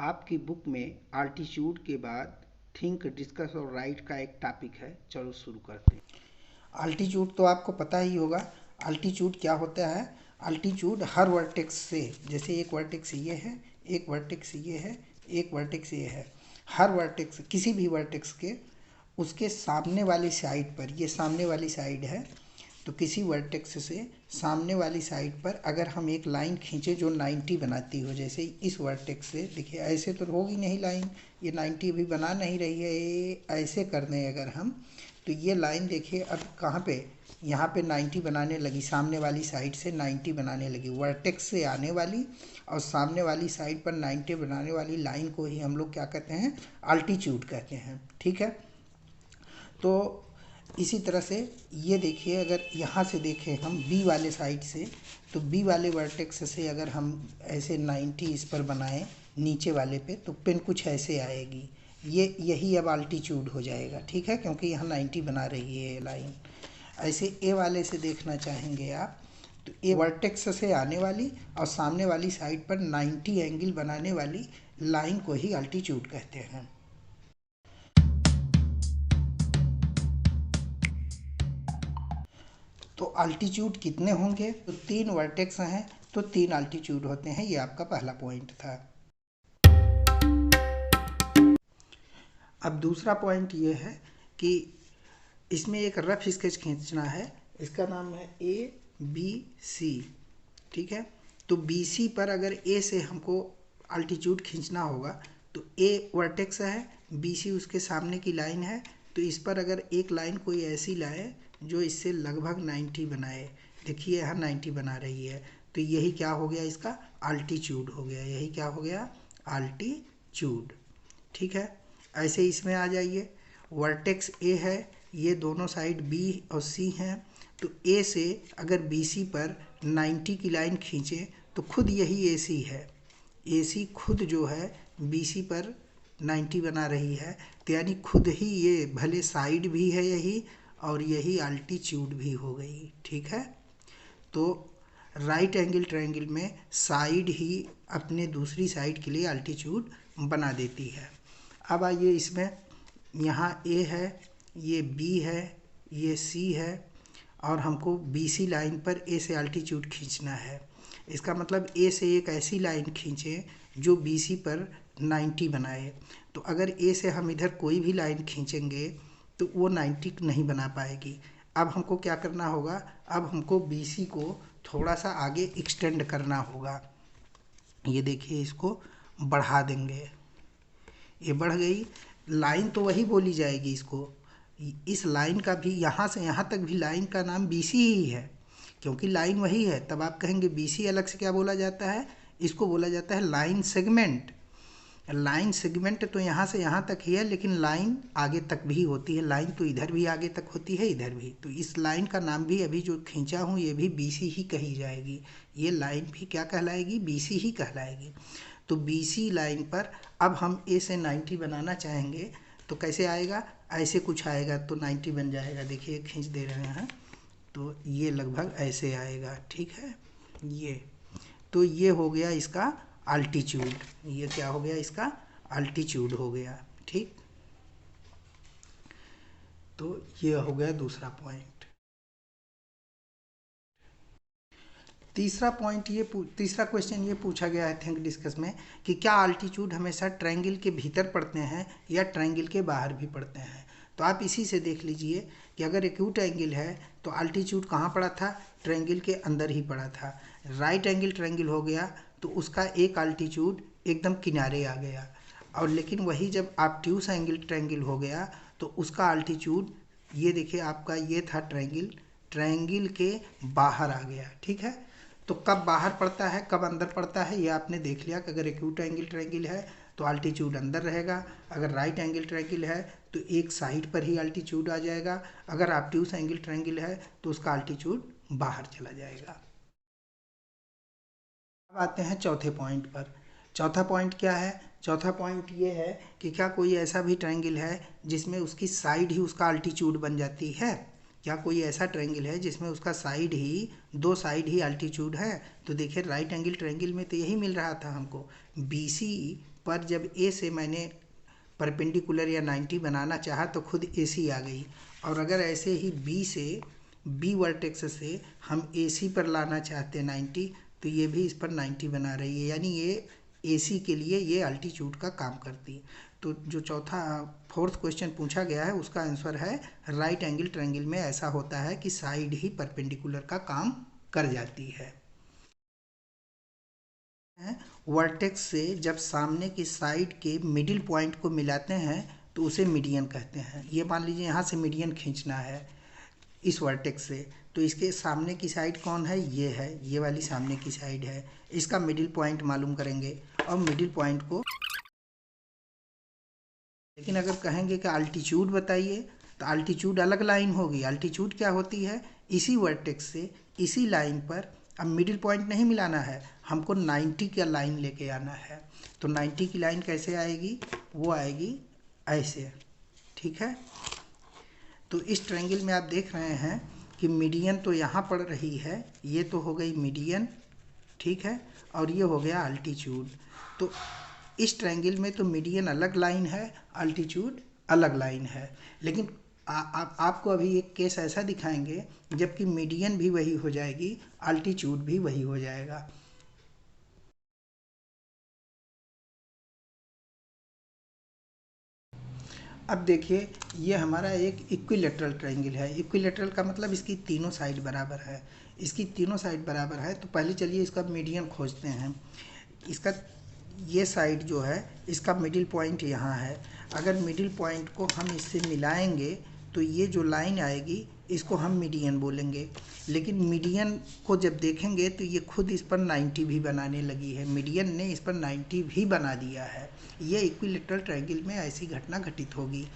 आपकी बुक में आल्टीट्यूड के बाद थिंक, डिस्कस और राइट का एक टॉपिक है। चलो शुरू करते हैं। अल्टीट्यूड तो आपको पता ही होगा। अल्टीट्यूड क्या होता है? अल्टीट्यूड हर वर्टेक्स से, जैसे एक वर्टेक्स ये है, एक वर्टेक्स ये है, एक वर्टेक्स ये है, हर वर्टेक्स, किसी भी वर्टेक्स के उसके सामने वाली साइड पर, ये सामने वाली साइड है, तो किसी वर्टेक्स से सामने वाली साइड पर अगर हम एक लाइन खींचे जो 90 बनाती हो, जैसे इस वर्टेक्स से, देखिए ऐसे तो होगी नहीं लाइन, ये 90 भी बना नहीं रही है, ये ऐसे कर दें अगर हम, तो ये लाइन देखिए अब कहाँ पे, यहाँ पे 90 बनाने लगी, सामने वाली साइड से 90 बनाने लगी, वर्टेक्स से आने वाली और सामने वाली साइड पर 90 बनाने वाली लाइन को ही हम लोग क्या कहते हैं? अल्टीट्यूड कहते हैं। ठीक है, तो इसी तरह से ये देखिए, अगर यहाँ से देखें हम बी वाले साइड से, तो बी वाले वर्टेक्स से अगर हम ऐसे 90 इस पर बनाएं नीचे वाले पे, तो पेन कुछ ऐसे आएगी, यही अब अल्टीट्यूड हो जाएगा। ठीक है, क्योंकि यहाँ 90 बना रही है ये लाइन। ऐसे ए वाले से देखना चाहेंगे आप, तो ए वर्टेक्स से आने वाली और सामने वाली साइड पर 90 एंगल बनाने वाली लाइन को ही अल्टीट्यूड कहते हैं। तो अल्टीट्यूड कितने होंगे? तो 3 वर्टेक्स हैं, तो 3 अल्टीट्यूड होते हैं। ये आपका पहला पॉइंट था। अब दूसरा पॉइंट ये है कि इसमें एक रफ स्केच खींचना है, इसका नाम है ABC। ठीक है, तो BC पर अगर A से हमको अल्टीट्यूड खींचना होगा, तो A वर्टेक्स है, BC उसके सामने की लाइन है, तो इस पर अगर एक लाइन कोई ऐसी लाए जो इससे लगभग 90 बनाए, देखिए यहाँ 90 बना रही है, तो यही क्या हो गया? इसका अल्टीट्यूड हो गया। यही क्या हो गया? अल्टीट्यूड। ठीक है, ऐसे इसमें आ जाइए, वर्टेक्स A है, ये दोनों साइड B और C हैं, तो A से अगर BC पर 90 की लाइन खींचे तो खुद यही AC है, AC खुद जो है BC पर 90 बना रही है, तो यानी खुद ही ये भले साइड भी है यही और यही अल्टीट्यूड भी हो गई। ठीक है, तो राइट एंगल ट्रायंगल में साइड ही अपने दूसरी साइड के लिए अल्टीट्यूड बना देती है। अब आइए इसमें, यहाँ A है, ये B है, ये C है, और हमको BC लाइन पर A से अल्टीट्यूड खींचना है। इसका मतलब A से एक ऐसी लाइन खींचें जो BC पर 90 बनाए। तो अगर A से हम इधर कोई भी लाइन खींचेंगे तो वो 90 नहीं बना पाएगी। अब हमको क्या करना होगा? अब हमको BC को थोड़ा सा आगे एक्सटेंड करना होगा। ये देखिए, इसको बढ़ा देंगे, ये बढ़ गई लाइन, तो वही बोली जाएगी इसको। इस लाइन का भी, यहाँ से यहाँ तक भी लाइन का नाम BC ही है, क्योंकि लाइन वही है। तब आप कहेंगे BC अलग से क्या बोला जाता है? इसको बोला जाता है लाइन सेगमेंट। लाइन सेगमेंट तो यहाँ से यहाँ तक ही है, लेकिन लाइन आगे तक भी होती है, लाइन तो इधर भी आगे तक होती है, इधर भी। तो इस लाइन का नाम भी अभी जो खींचा हूँ ये भी BC ही कही जाएगी, ये लाइन भी क्या कहलाएगी? BC ही कहलाएगी। तो BC लाइन पर अब हम A से 90 बनाना चाहेंगे तो कैसे आएगा? ऐसे कुछ आएगा, तो 90 बन जाएगा। देखिए खींच दे रहे हैं, तो ये लगभग ऐसे आएगा। ठीक है, ये तो ये हो गया इसका अल्टीट्यूड। ये क्या हो गया? इसका अल्टीट्यूड हो गया। ठीक, तो ये हो गया दूसरा पॉइंट। तीसरा पॉइंट ये तीसरा क्वेश्चन ये पूछा गया है थिंक डिस्कस में कि क्या अल्टीट्यूड हमेशा ट्रायंगल के भीतर पड़ते हैं या ट्रायंगल के बाहर भी पड़ते हैं? तो आप इसी से देख लीजिए कि अगर एक्यूट एंगल है तो अल्टीट्यूड कहाँ पड़ा था? ट्रायंगल के अंदर ही पड़ा था। राइट एंगल ट्रायंगल हो गया तो उसका एक अल्टीट्यूड एकदम किनारे आ गया, और लेकिन वही जब ऑब्ट्यूस एंगल ट्रायंगल हो गया तो उसका अल्टीट्यूड, ये देखिए आपका ये था ट्रायंगल, ट्रायंगल के बाहर आ गया। ठीक है, तो कब बाहर पड़ता है कब अंदर पड़ता है ये आपने देख लिया कि अगर एक्यूट एंगल ट्रायंगल है तो अल्टीट्यूड अंदर रहेगा, अगर राइट एंगल ट्रायंगल है तो एक साइड पर ही अल्टीट्यूड आ जाएगा, अगर ऑब्ट्यूस एंगल ट्रायंगल है तो उसका अल्टीट्यूड बाहर चला जाएगा। अब आते हैं चौथे पॉइंट पर। चौथा पॉइंट क्या है? चौथा पॉइंट ये है कि क्या कोई ऐसा भी ट्रायंगल है जिसमें उसकी साइड ही उसका अल्टीट्यूड बन जाती है? क्या कोई ऐसा ट्रायंगल है जिसमें उसका साइड ही, दो साइड ही अल्टीट्यूड है? तो देखिए राइट एंगल ट्रायंगल में तो यही मिल रहा था हमको, BC पर जब ए से मैंने परपेंडिकुलर या 90 बनाना चाहा तो खुद AC आ गई। और अगर ऐसे ही बी वर्टेक्स से हम AC पर लाना चाहते हैं 90, तो ये भी इस पर 90 बना रही है, यानी ये AC के लिए ये अल्टीट्यूड का काम करती है। तो जो फोर्थ क्वेश्चन पूछा गया है उसका आंसर है राइट एंगल ट्रायंगल में ऐसा होता है कि साइड ही परपेंडिकुलर का काम कर जाती है। वर्टेक्स से जब सामने की साइड के मिडिल पॉइंट को मिलाते हैं तो उसे मीडियन कहते हैं। ये मान लीजिए यहाँ से मीडियन खींचना है इस वर्टेक्स से, तो इसके सामने की साइड कौन है, ये है, ये वाली सामने की साइड है। इसका मिडिल पॉइंट मालूम करेंगे और मिडिल पॉइंट को, लेकिन अगर कहेंगे कि अल्टीट्यूड बताइए तो अल्टीट्यूड अलग लाइन होगी। अल्टीट्यूड क्या होती है, इसी वर्टेक्स से इसी लाइन पर, अब मिडिल पॉइंट नहीं मिलाना है, हमको 90 का लाइन लेके आना है। तो 90 की लाइन कैसे आएगी, वो आएगी ऐसे, ठीक है। तो इस ट्रायंगल में आप देख रहे हैं कि मीडियन तो यहाँ पड़ रही है, ये तो हो गई मीडियन, ठीक है, और ये हो गया अल्टीट्यूड। तो इस ट्रायंगल में तो मीडियन अलग लाइन है, अल्टीट्यूड अलग लाइन है। लेकिन आपको अभी एक केस ऐसा दिखाएंगे जबकि मीडियन भी वही हो जाएगी, अल्टीट्यूड भी वही हो जाएगा। अब देखिए ये हमारा एक इक्विलेटरल ट्रायंगल है। इक्विलेटरल का मतलब इसकी तीनों साइड बराबर है। इसकी तीनों साइड बराबर है तो पहले चलिए इसका मीडियन खोजते हैं। इसका ये साइड जो है इसका मिडिल पॉइंट यहाँ है। अगर मिडिल पॉइंट को हम इससे मिलाएंगे तो ये जो लाइन आएगी इसको हम मीडियन बोलेंगे। लेकिन मीडियन को जब देखेंगे तो ये खुद इस पर 90 भी बनाने लगी है, मीडियन ने इस पर 90 भी बना दिया है। ये इक्विलेटरल ट्रायंगल में ऐसी घटना घटित होगी।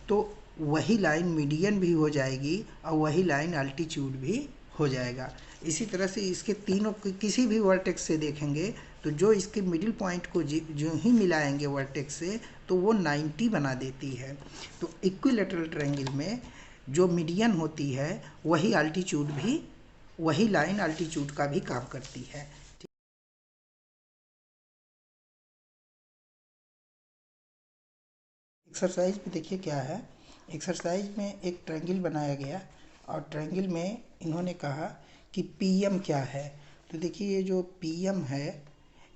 तो वही लाइन मीडियन भी हो जाएगी और वही लाइन अल्टीट्यूड भी हो जाएगा। इसी तरह से इसके तीनों किसी भी वर्टेक्स से देखेंगे तो जो इसके मिडिल पॉइंट को जो ही मिलाएंगे वर्टेक्स से तो वो 90 बना देती है। तो इक्विलेटरल ट्रायंगल में जो मीडियन होती है वही अल्टीट्यूड भी, वही लाइन अल्टीट्यूड का भी काम करती है। एक्सरसाइज में देखिए क्या है। एक्सरसाइज में एक ट्रायंगल बनाया गया और ट्रायंगल में इन्होंने कहा कि PM क्या है। तो देखिए ये जो PM है,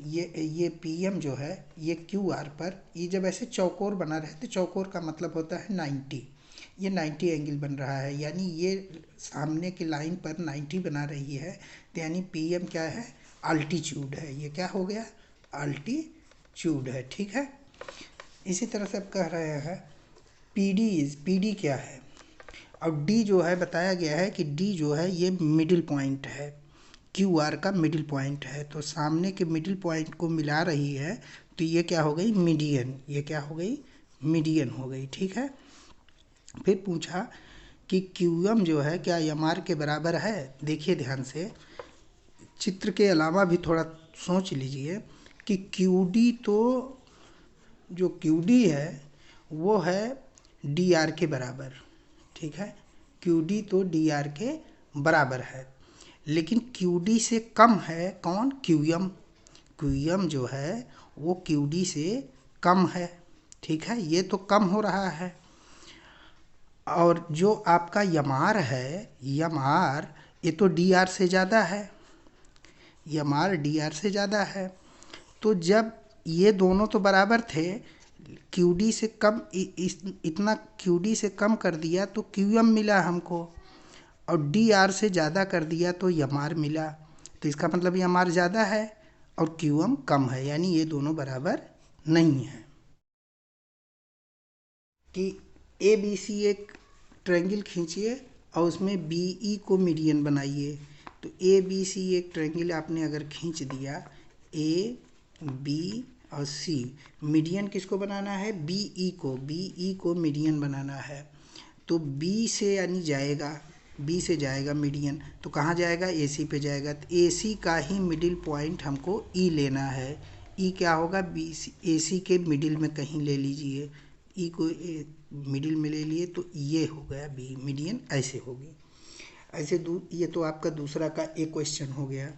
ये PM जो है ये QR पर, ये जब ऐसे चौकोर बना रहे तो चौकोर का मतलब होता है 90। ये 90 एंगल बन रहा है, यानी ये सामने की लाइन पर 90 बना रही है। तो यानी PM क्या है, अल्टीट्यूड है। ये क्या हो गया, अल्टीट्यूड है, ठीक है। इसी तरह से अब कह रहे हैं PD क्या है। और D जो है बताया गया है कि D जो है ये मिडिल पॉइंट है, QR का मिडिल पॉइंट है। तो सामने के मिडिल पॉइंट को मिला रही है तो ये क्या हो गई, मीडियन। ये क्या हो गई, मीडियन हो गई, ठीक है। फिर पूछा कि QM जो है क्या MR के बराबर है। देखिए ध्यान से, चित्र के अलावा भी थोड़ा सोच लीजिए कि QD तो जो QD है वो है DR के बराबर, ठीक है। QD तो DR के बराबर है, लेकिन QD से कम है कौन, QM। QM जो है वो QD से कम है, ठीक है, ये तो कम हो रहा है। और जो आपका MR है, MR ये तो DR से ज़्यादा है, MR DR से ज़्यादा है। तो जब ये दोनों तो बराबर थे, QD से कम, इतना QD से कम कर दिया तो QM मिला हमको, और DR से ज़्यादा कर दिया तो MR मिला। तो इसका मतलब MR ज़्यादा है और QM कम है, यानी ये दोनों बराबर नहीं है। कि ABC एक ट्रायंगल खींचिए और उसमें BE को मीडियन बनाइए। तो ABC एक ट्रायंगल आपने अगर खींच दिया, AB और C, मीडियन किसको बनाना है, BE को मीडियन बनाना है। तो B से यानी जाएगा, B से जाएगा मीडियन, तो कहाँ जाएगा, AC पे जाएगा। तो AC का ही मिडिल पॉइंट हमको E लेना है। E क्या होगा, AC के मिडिल में कहीं ले लीजिए, E को मिडिल में ले लिए तो ये हो गया B, मीडियन ऐसे होगी। ऐसे ये तो आपका दूसरा का एक क्वेश्चन हो गया।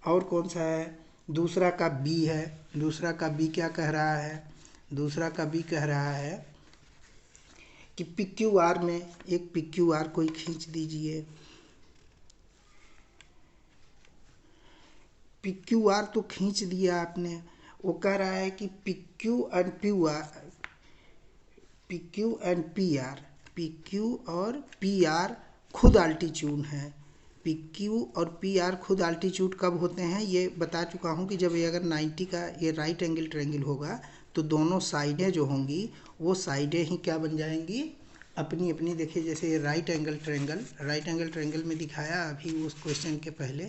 और कौन सा है, दूसरा का बी है, दूसरा का बी क्या कह रहा है, दूसरा का बी कह रहा है कि पी क्यू आर में एक पी क्यू आर कोई खींच दीजिए। पी क्यू आर तो खींच दिया आपने, वो कह रहा है कि P Q and P R, P Q and P R, P Q और पी आर खुद अल्टीट्यूड हैं। पी क्यू और पी आर खुद अल्टीट्यूड कब होते हैं ये बता चुका हूँ कि जब ये अगर 90 का ये राइट एंगल ट्रायंगल होगा तो दोनों साइडें जो होंगी वो साइडें ही क्या बन जाएंगी, अपनी अपनी। देखिए जैसे ये राइट एंगल ट्रायंगल में दिखाया अभी उस क्वेश्चन के पहले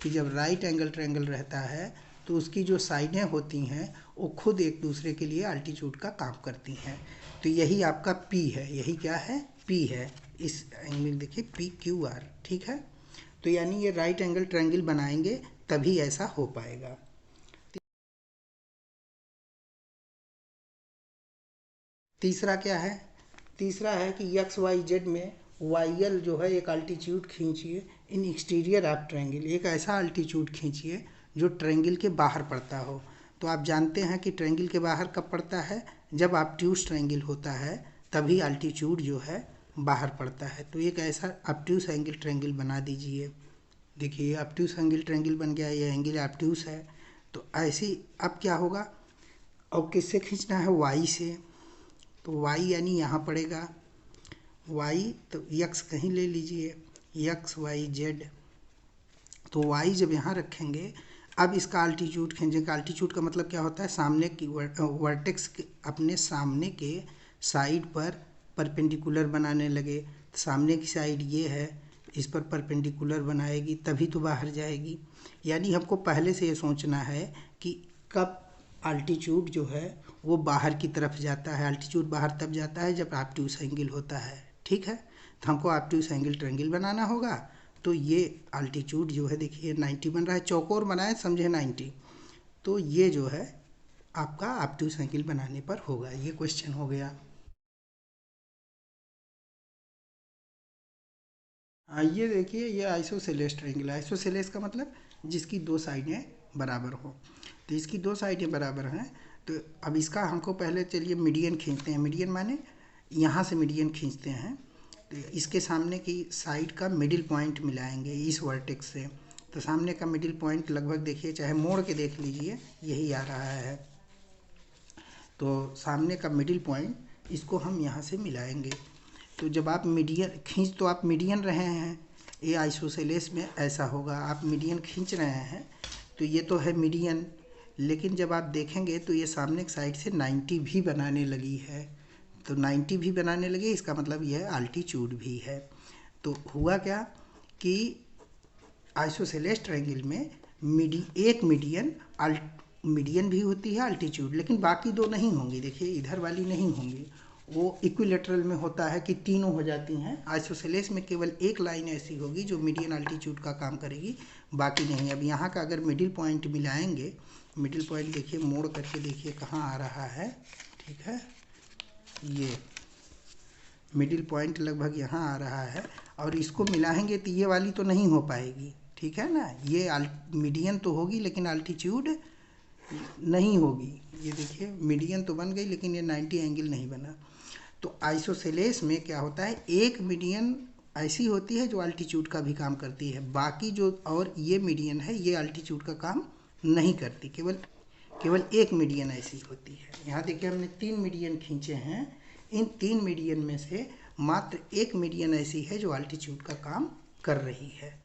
कि जब राइट एंगल ट्रायंगल रहता है तो उसकी जो साइडें होती हैं वो खुद एक दूसरे के लिए अल्टीट्यूड का काम करती हैं। तो यही आपका P है, यही क्या है, P है। इस एंगल देखिए पी क्यू आर, ठीक है। तो यानी ये राइट एंगल ट्रायंगल बनाएंगे तभी ऐसा हो पाएगा। तीसरा क्या है, तीसरा है कि एक्स वाई जेड में वाई एल जो है एक अल्टीट्यूड खींचिए इन एक्सटीरियर ऑफ ट्रायंगल, एक ऐसा अल्टीट्यूड खींचिए जो ट्रायंगल के बाहर पड़ता हो। तो आप जानते हैं कि ट्रायंगल के बाहर कब पड़ता है, जब ऑब्ट्यूज ट्रायंगल होता है तभी अल्टीट्यूड जो है बाहर पड़ता है। तो एक ऐसा ऑब्ट्यूज एंगल ट्रायंगल बना दीजिए। देखिए ऑब्ट्यूज एंगल ट्रायंगल बन गया, ये एंगल ऑब्ट्यूज है। तो ऐसे अब क्या होगा, और किससे खींचना है, वाई से। तो वाई यानी यहाँ पड़ेगा वाई, तो यक्स कहीं ले लीजिए, यक्स वाई जेड। तो वाई जब यहाँ रखेंगे अब इसका अल्टीट्यूड खींचेंगे। अल्टीट्यूड का मतलब क्या होता है, सामने की वर्टेक्स अपने सामने के साइड पर परपेंडिकुलर बनाने लगे। सामने की साइड ये है, इस पर परपेंडिकुलर बनाएगी तभी तो बाहर जाएगी। यानी हमको पहले से ये सोचना है कि कब अल्टीट्यूड जो है वो बाहर की तरफ जाता है। अल्टीट्यूड बाहर तब जाता है जब ऑब्ट्यूज एंगल होता है, ठीक है। तो हमको ऑब्ट्यूज एंगल ट्रायंगल बनाना होगा। तो ये अल्टीट्यूड जो है देखिए 90 बन रहा है, चौकोर बनाए समझे 90। तो ये जो है आपका ऑब्ट्यूज एंगल बनाने पर होगा। ये क्वेश्चन हो गया। ये देखिए ये आइसोसेलेस ट्रायंगल है। आइसोसेलेस का मतलब जिसकी दो साइडें बराबर हो। तो इसकी दो साइडें बराबर हैं। तो अब इसका हमको पहले चलिए मीडियन खींचते हैं। मीडियन माने यहाँ से मीडियन खींचते हैं। तो इसके सामने की साइड का मिडिल पॉइंट मिलाएंगे इस वर्टेक्स से। तो सामने का मिडिल पॉइंट लगभग देखिए, चाहे मोड़ के देख लीजिए, यही आ रहा है। तो सामने का मिडिल पॉइंट इसको हम यहाँ से मिलाएंगे। तो जब आप मीडियन खींच, तो आप मीडियन रहे हैं, ये आइसोसेलेस में ऐसा होगा। आप मीडियन खींच रहे हैं तो ये तो है मीडियन, लेकिन जब आप देखेंगे तो ये सामने की साइड से 90 भी बनाने लगी है। तो 90 भी बनाने लगी, इसका मतलब यह अल्टीट्यूड भी है। तो हुआ क्या कि आइसोसेलेस ट्रायंगल में एक मीडियन भी होती है अल्टीट्यूड, लेकिन बाकी दो नहीं होंगी। देखिए इधर वाली नहीं होंगी, वो इक्विलेटरल में होता है कि तीनों हो जाती हैं। आइसोसेलेस में केवल एक लाइन ऐसी होगी जो मीडियन अल्टीट्यूड का काम करेगी, बाकी नहीं। अब यहाँ का अगर मिडिल पॉइंट मिलाएंगे, मिडिल पॉइंट देखिए मोड़ करके देखिए कहाँ आ रहा है, ठीक है। ये मिडिल पॉइंट लगभग यहाँ आ रहा है, और इसको मिलाएंगे तो ये वाली तो नहीं हो पाएगी, ठीक है ना। ये मीडियन तो होगी लेकिन अल्टीट्यूड नहीं होगी। ये देखिए मीडियन तो बन गई लेकिन ये 90 एंगल नहीं बना। तो आइसोसेलेस में क्या होता है, एक मीडियन ऐसी होती है जो अल्टीट्यूड का भी काम करती है, बाकी जो और ये मीडियन है ये अल्टीट्यूड का काम नहीं करती, केवल एक मीडियन ऐसी होती है। यहाँ देखिए हमने 3 मीडियन खींचे हैं, इन 3 मीडियन में से मात्र एक मीडियन ऐसी है जो अल्टीट्यूड का काम कर रही है।